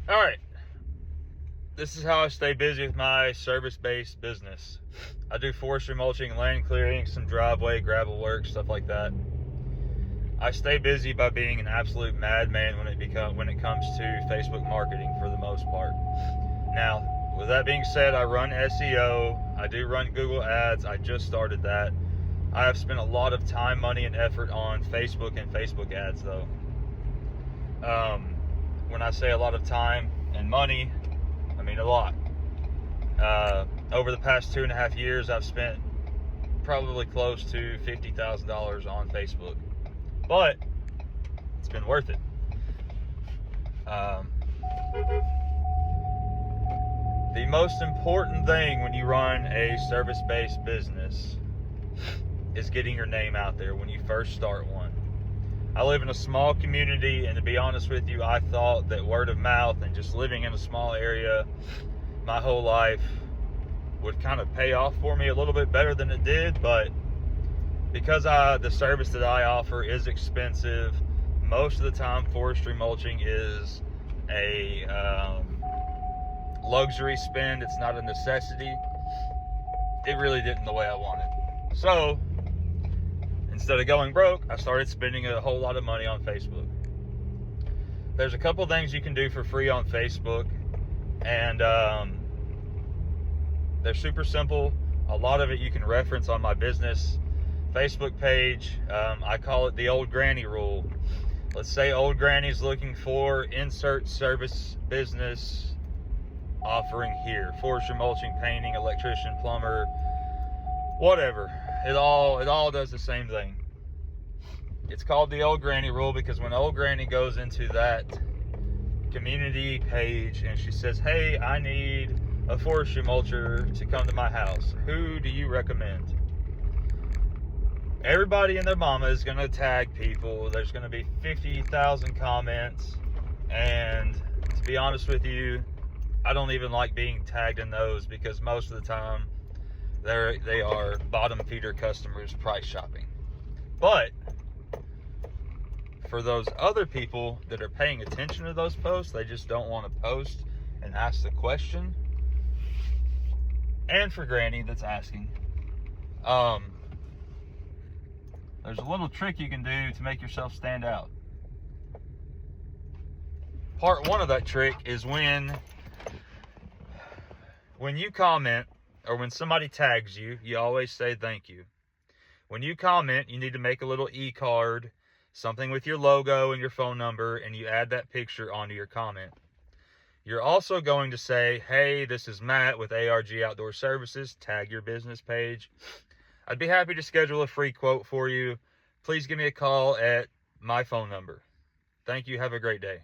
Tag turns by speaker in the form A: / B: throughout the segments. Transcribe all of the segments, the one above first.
A: All right. This is how I stay busy with my service-based business. I do forestry mulching, land clearing, some driveway, gravel work, stuff like that. I stay busy by being an absolute madman when it comes to Facebook marketing for the most part. Now, with that being said, I run SEO. I do run Google Ads. I just started that. I have spent a lot of time, money, and effort on Facebook and Facebook ads, though. When I say a lot of time and money, I mean a lot. Over the past 2.5 years, I've spent probably close to $50,000 on Facebook, but it's been worth it. The most important thing when you run a service-based business is getting your name out there when you first start one. I live in a small community, and to be honest with you, I thought that word of mouth and just living in a small area my whole life would kind of pay off for me a little bit better than it did, but because the service that I offer is expensive, most of the time forestry mulching is a luxury spend. It's not a necessity. It really didn't the way I wanted. So instead of going broke, I started spending a whole lot of money on Facebook. There's a couple things you can do for free on Facebook, and they're super simple. A lot of it you can reference on my business Facebook page. I call it the old granny rule. Let's say old granny's looking for insert service business offering here: forestry mulching, painting, electrician, plumber, whatever. It all does the same thing. It's called the old granny rule because when old granny goes into that community page and she says, hey, I need a forestry mulcher to come to my house, who do you recommend? Everybody and their mama is going to tag people. There's going to be 50,000 comments, and to be honest with you, I don't even like being tagged in those because most of the time they are bottom feeder customers price shopping. But for those other people that are paying attention to those posts, they just don't want to post and ask the question. And for Granny that's asking, there's a little trick you can do to make yourself stand out. Part one of that trick is when you comment or when somebody tags you, you always say thank you. When you comment, you need to make a little e-card, something with your logo and your phone number, and you add that picture onto your comment. You're also going to say, hey, this is Matt with ARG Outdoor Services. Tag your business page. I'd be happy to schedule a free quote for you. Please give me a call at my phone number. Thank you. Have a great day.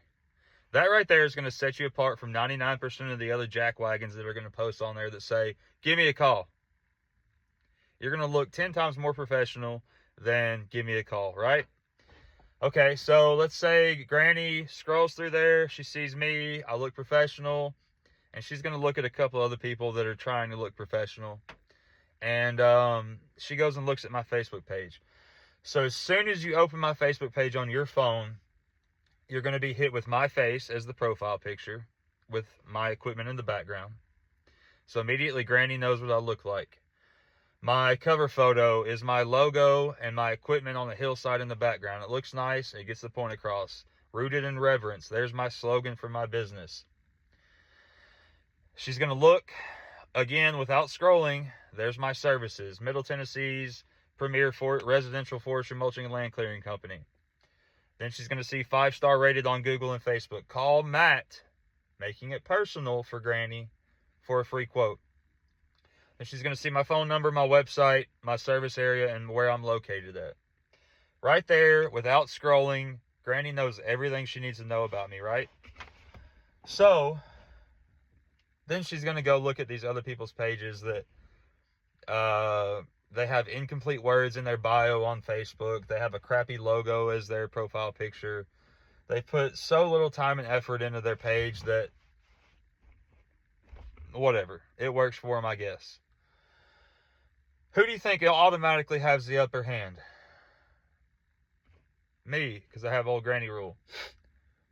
A: That right there is going to set you apart from 99% of the other jackwagons that are going to post on there that say, give me a call. You're going to look 10 times more professional than give me a call, right? Okay, so let's say Granny scrolls through there. She sees me. I look professional. And she's going to look at a couple other people that are trying to look professional. And she goes and looks at my Facebook page. So as soon as you open my Facebook page on your phone, you're going to be hit with my face as the profile picture with my equipment in the background. So immediately Granny knows what I look like. My cover photo is my logo and my equipment on the hillside in the background. It looks nice. It gets the point across. Rooted in reverence. There's my slogan for my business. She's going to look again without scrolling. There's my services. Middle Tennessee's premier residential forestry mulching and land clearing company. Then she's going to see 5-star rated on Google and Facebook. Call Matt, making it personal for Granny, for a free quote. Then she's going to see my phone number, my website, my service area, and where I'm located at. Right there, without scrolling, Granny knows everything she needs to know about me, right? So then she's going to go look at these other people's pages that they have incomplete words in their bio on Facebook. They have a crappy logo as their profile picture. They put so little time and effort into their page that whatever. It works for them, I guess. Who do you think automatically has the upper hand? Me, because I have old Granny rule.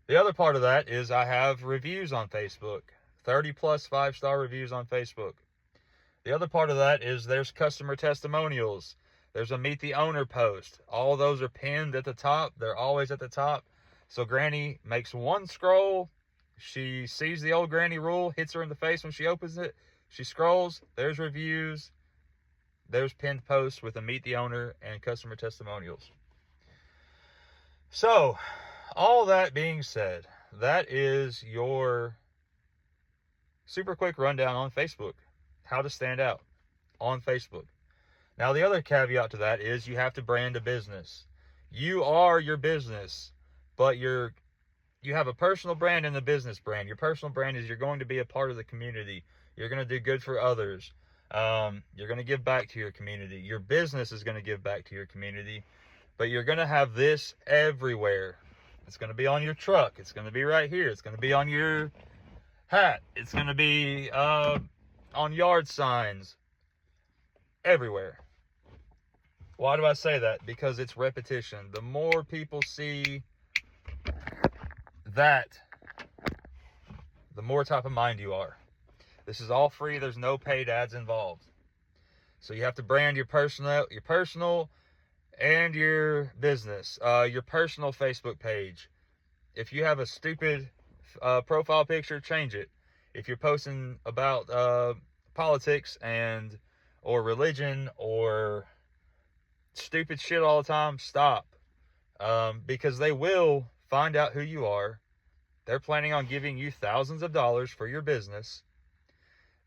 A: The other part of that is I have reviews on Facebook, 30 plus 5-star reviews on Facebook. The other part of that is there's customer testimonials. There's a meet the owner post. All those are pinned at the top. They're always at the top. So Granny makes one scroll. She sees the old Granny rule, hits her in the face when she opens it. She scrolls. There's reviews. There's pinned posts with a meet the owner and customer testimonials. So, all that being said, that is your super quick rundown on Facebook. How to stand out on Facebook. Now, the other caveat to that is you have to brand a business. You are your business, but you have a personal brand and a business brand. Your personal brand is you're going to be a part of the community. You're going to do good for others. You're going to give back to your community. Your business is going to give back to your community, but you're going to have this everywhere. It's going to be on your truck. It's going to be right here. It's going to be on your hat. It's going to be on yard signs. Everywhere. Why do I say that? Because it's repetition. The more people see that, the more top of mind you are. This is all free. There's no paid ads involved. So you have to brand your personal and your business. Your personal Facebook page. If you have a stupid profile picture, change it. If you're posting about politics or religion or stupid shit all the time, stop. Because they will find out who you are. They're planning on giving you thousands of dollars for your business.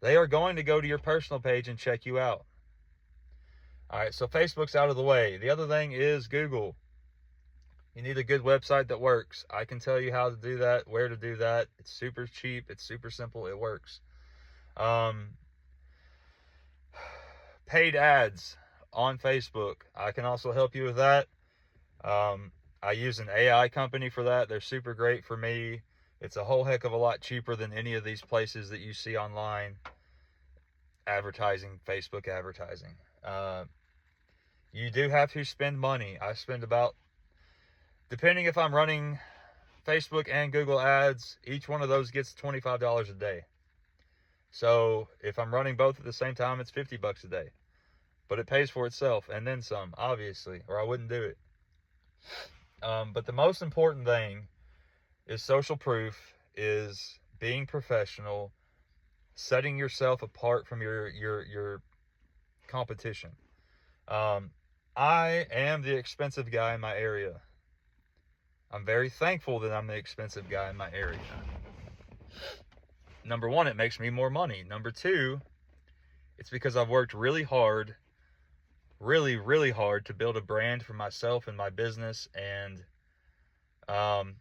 A: They are going to go to your personal page and check you out. All right, so Facebook's out of the way. The other thing is Google. You need a good website that works. I can tell you how to do that, where to do that. It's super cheap. It's super simple. It works. Paid ads on Facebook. I can also help you with that. I use an AI company for that. They're super great for me. It's a whole heck of a lot cheaper than any of these places that you see online advertising, Facebook advertising. You do have to spend money. I spend about, depending if I'm running Facebook and Google ads, each one of those gets $25 a day. So if I'm running both at the same time, it's $50 a day. But it pays for itself and then some, obviously, or I wouldn't do it. But the most important thing is social proof, is being professional, setting yourself apart from your competition. I am the expensive guy in my area. I'm very thankful that I'm the expensive guy in my area. Number one, it makes me more money. Number two, it's because I've worked really hard, really, really hard to build a brand for myself and my business, and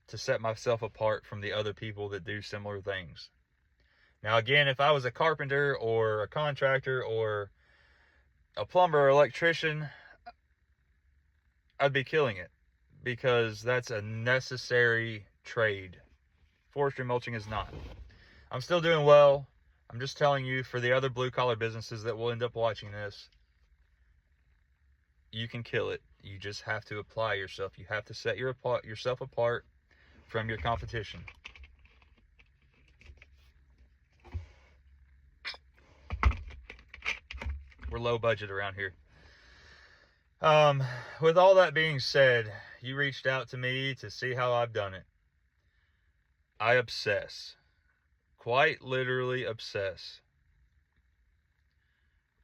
A: to set myself apart from the other people that do similar things. Now, again, if I was a carpenter or a contractor or a plumber or electrician, I'd be killing it, because that's a necessary trade. Forestry mulching is not. I'm still doing well. I'm just telling you, for the other blue-collar businesses that will end up watching this, you can kill it. You just have to apply yourself. You have to set yourself apart from your competition. We're low budget around here. With all that being said, you reached out to me to see how I've done it. I obsess. Quite literally obsess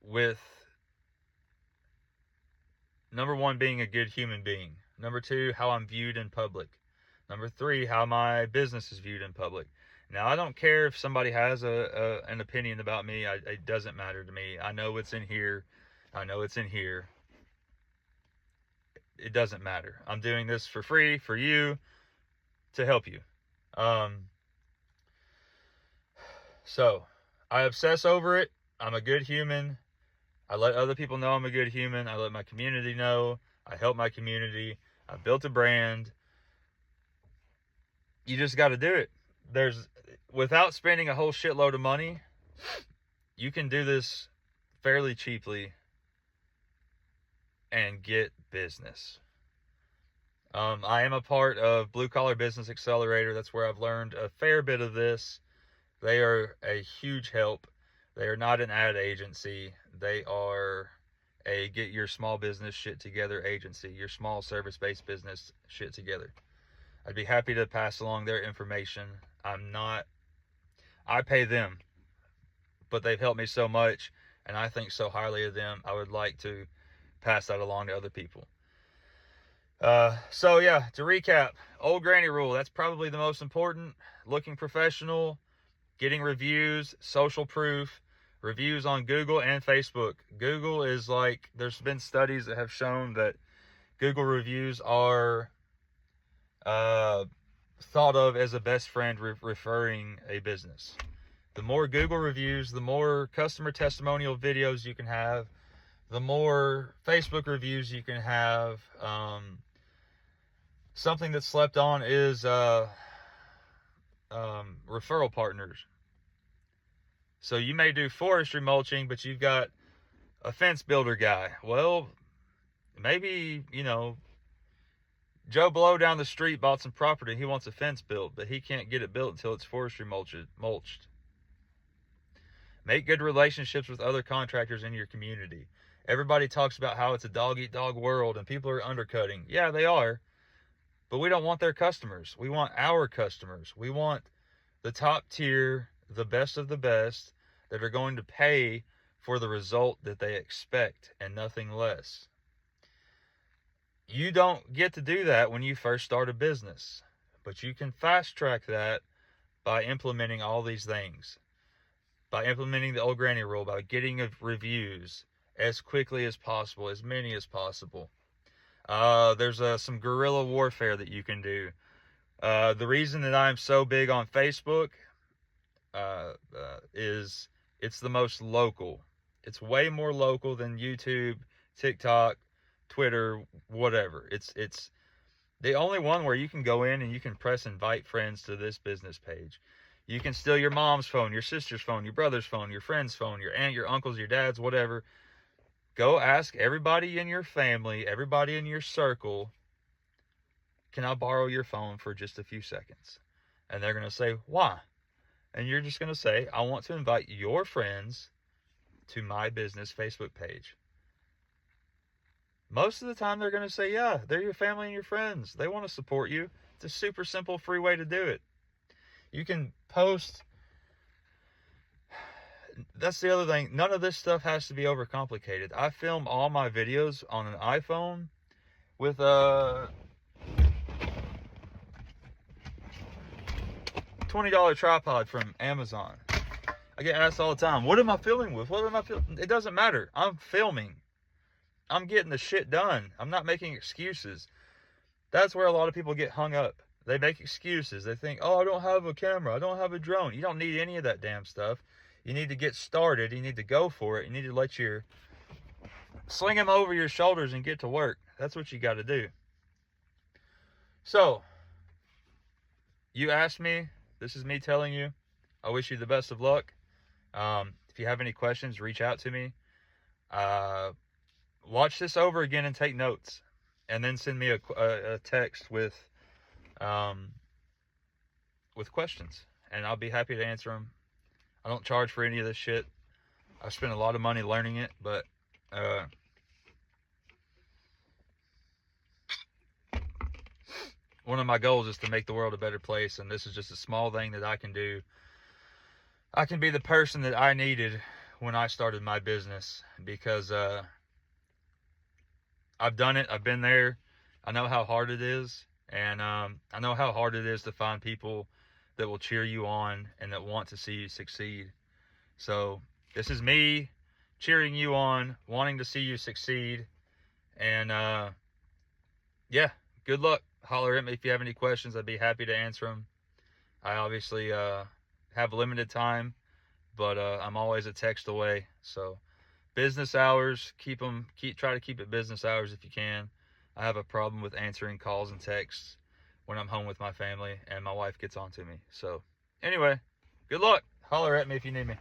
A: with, number one, being a good human being. Number two, how I'm viewed in public. Number three, how my business is viewed in public. Now, I don't care if somebody has an opinion about me. It doesn't matter to me. I know it's in here. I know it's in here. It doesn't matter. I'm doing this for free for you, to help you. So, I obsess over it. I'm a good human. I let other people know I'm a good human. I let my community know. I help my community. I built a brand. You just got to do it. Without spending a whole shitload of money, you can do this fairly cheaply and get business. I am a part of Blue Collar Business Accelerator. That's where I've learned a fair bit of this. They are a huge help. They are not an ad agency. They are a get your small business shit together agency, your small service-based business shit together. I'd be happy to pass along their information. I pay them, but they've helped me so much, and I think so highly of them. I would like to pass that along to other people. So yeah, to recap, old granny rule, that's probably the most important. Looking professional, getting reviews, social proof, reviews on Google and Facebook. Google is like, there's been studies that have shown that Google reviews are thought of as a best friend referring a business. The more Google reviews, the more customer testimonial videos you can have, the more Facebook reviews you can have. Something that's slept on is referral partners. So you may do forestry mulching, but you've got a fence builder guy. Well, maybe, Joe Blow down the street bought some property. He wants a fence built, but he can't get it built until it's forestry mulched. Make good relationships with other contractors in your community. Everybody talks about how it's a dog-eat-dog world and people are undercutting. Yeah, they are. But we don't want their customers. We want our customers. We want the top tier, the best of the best, that are going to pay for the result that they expect and nothing less. You don't get to do that when you first start a business, but you can fast track that by implementing all these things. By implementing the old granny rule, by getting reviews as quickly as possible, as many as possible. There's some guerrilla warfare that you can do. The reason that I'm so big on Facebook is it's the most local. It's way more local than YouTube, TikTok, Twitter, whatever. It's the only one where you can go in and you can press invite friends to this business page. You can steal your mom's phone, your sister's phone, your brother's phone, your friend's phone, your aunt, your uncle's, your dad's, whatever. Go ask everybody in your family, everybody in your circle, can I borrow your phone for just a few seconds? And they're going to say, why? And you're just going to say, I want to invite your friends to my business Facebook page. Most of the time they're going to say, yeah, they're your family and your friends. They want to support you. It's a super simple, free way to do it. You can post. That's the other thing. None of this stuff has to be overcomplicated. I film all my videos on an iPhone with a $20 tripod from Amazon. I get asked all the time, what am I filming with? What am I filming? It doesn't matter. I'm filming. I'm getting the shit done. I'm not making excuses. That's where a lot of people get hung up. They make excuses. They think, oh, I don't have a camera. I don't have a drone. You don't need any of that damn stuff. You need to get started. You need to go for it. You need to sling them over your shoulders and get to work. That's what you got to do. So, you asked me. This is me telling you. I wish you the best of luck. If you have any questions, reach out to me. Watch this over again and take notes. And then send me a text with questions. And I'll be happy to answer them. I don't charge for any of this shit. I spent a lot of money learning it, but one of my goals is to make the world a better place, and this is just a small thing that I can do. I can be the person that I needed when I started my business, because I've done it. I've been there. I know how hard it is, and I know how hard it is to find people that will cheer you on and that want to see you succeed. So this is me cheering you on, wanting to see you succeed. And yeah, good luck. Holler at me if you have any questions. I'd be happy to answer them. I obviously have limited time, but I'm always a text away. So business hours, try to keep it business hours if you can. I have a problem with answering calls and texts when I'm home with my family and my wife gets on to me. So anyway, good luck. Holler at me if you need me.